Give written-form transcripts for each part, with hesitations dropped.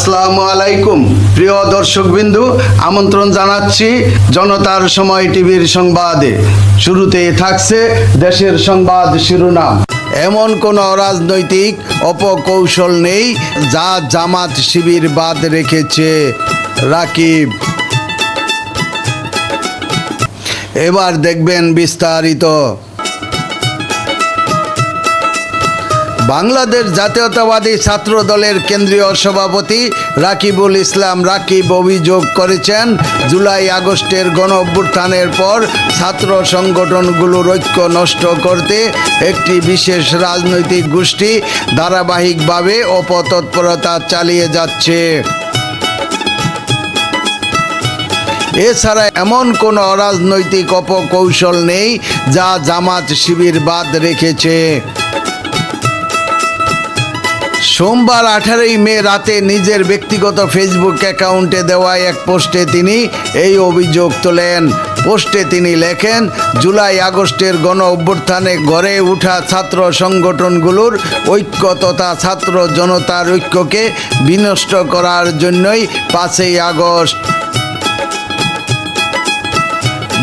আসসালামু আলাইকুম প্রিয় দর্শকবিন্দু, আমন্ত্রণ জানাচ্ছি জনতার সময় টিভির সংবাদে। শুরুতেই থাকছে দেশের সংবাদ শিরোনাম। এমন কোন রাজনৈতিক অপকৌশল নেই যা জামাত শিবির বাদ রেখেছে, রাকিব। এবার দেখবেন বিস্তারিত। বাংলাদেশ জাতীয়তাবাদী ছাত্র দলের কেন্দ্রীয় সভাপতি রাকিবুল ইসলাম রাকিব অভিযোগ করেছেন, জুলাই আগস্টের গণঅভ্যুত্থানের পর ছাত্র সংগঠনগুলোর ঐক্য নষ্ট করতে একটি বিশেষ রাজনৈতিক গোষ্ঠী ধারাবাহিকভাবে অপতৎপরতা চালিয়ে যাচ্ছে। এছাড়া এমন কোনো অরাজনৈতিক অপকৌশল নেই যা জামাত শিবির বাদ রেখেছে। সোমবার 18 মে রাতে নিজের ব্যক্তিগত ফেসবুক অ্যাকাউন্টে দেওয়া এক পোস্টে তিনি এই অভিযোগ তোলেন। পোস্টে তিনি লেখেন, জুলাই আগস্টের গণ অভ্যুত্থানে গড়ে ওঠা ছাত্র সংগঠনগুলোর ঐক্য তথা ছাত্র জনতার ঐক্যকে বিনষ্ট করার জন্যই 5ই আগস্ট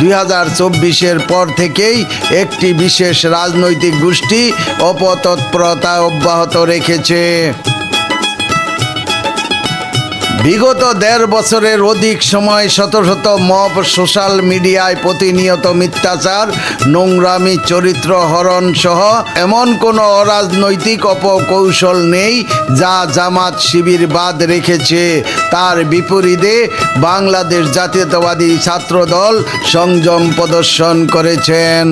2024-এর পর থেকেই একটি বিশেষ রাজনৈতিক গোষ্ঠী অপতৎপরতা অব্যাহত রেখেছে। বিগত 1.5 বছরের অধিক সময় শত শত মব সোশ্যাল মিডিয়ায় প্রতিনিয়ত মিথ্যাচার, নোংরামি, চরিত্র হরণ সহ এমন কোনো অরাজনৈতিক অপকৌশল নেই যা জামাত শিবির বাদ রেখেছে। তার বিপরীতে বাংলাদেশ জাতীয়তাবাদী ছাত্র দল সংযম প্রদর্শন করেছেন।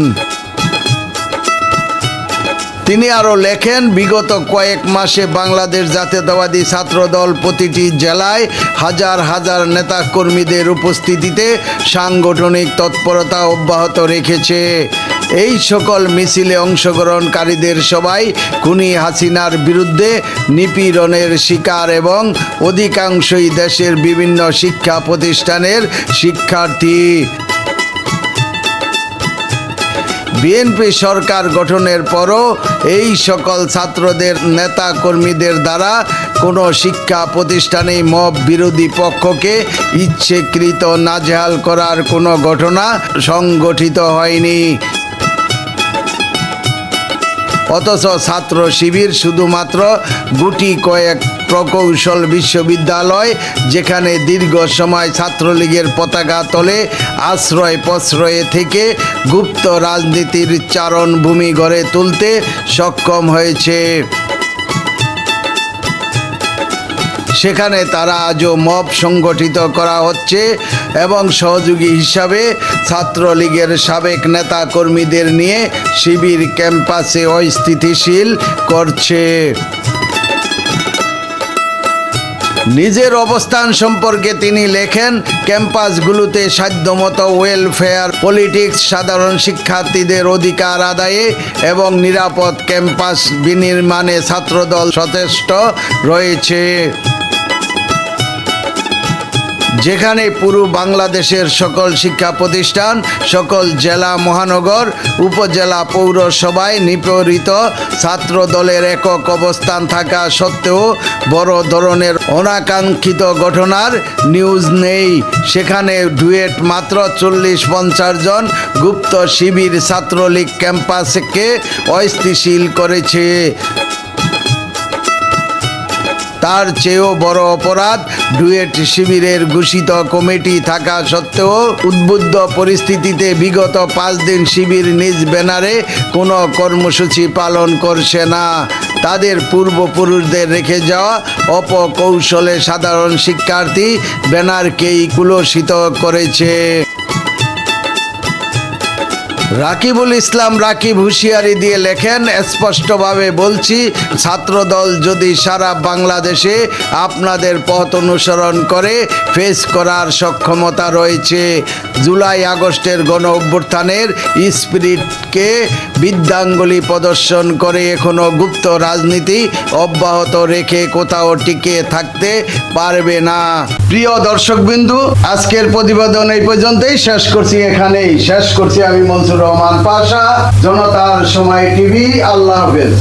তিনি আরও লেখেন, বিগত কয়েক মাসে বাংলাদেশ জাতীয়তাবাদী ছাত্র দল প্রতিটি জেলায় হাজার হাজার নেতাকর্মীদের উপস্থিতিতে সাংগঠনিক তৎপরতা অব্যাহত রেখেছে। এই সকল মিছিলে অংশগ্রহণকারীদের সবাই খুনি হাসিনার বিরুদ্ধে নিপীড়নের শিকার এবং অধিকাংশই দেশের বিভিন্ন শিক্ষা প্রতিষ্ঠানের শিক্ষার্থী। বিএনপি সরকার গঠনের পরও এই সকল ছাত্রদের নেতা কর্মীদের দ্বারা কোনো শিক্ষা প্রতিষ্ঠানেই মব বিরোধী পক্ষকে ইচ্ছাকৃত নাজেহাল করার কোনো ঘটনা সংগঠিত হয়নি। অথচ ছাত্র শিবির শুধুমাত্র গুটি কয়েক প্রকৌশল বিশ্ববিদ্যালয়, যেখানে দীর্ঘ সময় ছাত্রলীগের পতাকা তলে আশ্রয় প্রশ্রয়ে থেকে গুপ্ত রাজনীতির চারণভূমি গড়ে তুলতে সক্ষম হয়েছে, সেখানে তারা আজও মব সংগঠিত করা হচ্ছে এবং সহযোগী হিসাবে ছাত্রলীগের সাবেক নেতা কর্মীদের নিয়ে শিবির ক্যাম্পাসে অস্থিতিশীল করছে। নিজের অবস্থান সম্পর্কে তিনি লেখেন, ক্যাম্পাসগুলোতে সাধ্যমতো ওয়েলফেয়ার পলিটিক্স, সাধারণ শিক্ষার্থীদের অধিকার আদায়ে এবং নিরাপদ ক্যাম্পাস বিনির্মাণে ছাত্রদল সচেষ্ট রয়েছে, যেখানে পুরো বাংলাদেশের সকল শিক্ষা প্রতিষ্ঠান, সকল জেলা, মহানগর, উপজেলা, পৌরসভায় নিপীড়িত ছাত্র দলের একক অবস্থান থাকা সত্ত্বেও বড় ধরনের অনাকাঙ্ক্ষিত ঘটনার নিউজ নেই। সেখানে ডুয়েট মাত্র 40-50 জন গুপ্ত শিবির ছাত্রলীগ ক্যাম্পাসকে অস্থিতিশীল করেছে। তার চেয়েও বড় অপরাধ, ডুয়েট শিবিরের ঘোষিত কমিটি থাকা সত্ত্বেও উদ্বুদ্ধ পরিস্থিতিতে বিগত 5 দিন শিবির নিজ ব্যানারে কোনো কর্মসূচি পালন করছে না। তাদের পূর্বপুরুষদের রেখে যাওয়া অপকৌশলে সাধারণ শিক্ষার্থী ব্যানারকেই কুলসিত করেছে। রাকিবুল ইসলাম রাকিব হুঁশিয়ারি দিয়ে লেখেন, স্পষ্টভাবে বলছি, ছাত্রদল যদি সারা বাংলাদেশে আপনাদের পথ অনুসরণ করে ফেস করার সক্ষমতা রয়েছে। জুলাই আগস্টের গণ অভ্যুত্থানের স্পিরিটকে বৃদ্ধাঙ্গুলি প্রদর্শন করে এখনো গুপ্ত রাজনীতি অব্যাহত রেখে কোথাও টিকে থাকতে পারবে না। প্রিয় দর্শকবিন্দু, আজকের প্রতিবেদন এই পর্যন্তই শেষ করছি আমি মনসুর রহমান পাশা, জনতার সময় টিভি। আল্লাহ হাফেজ।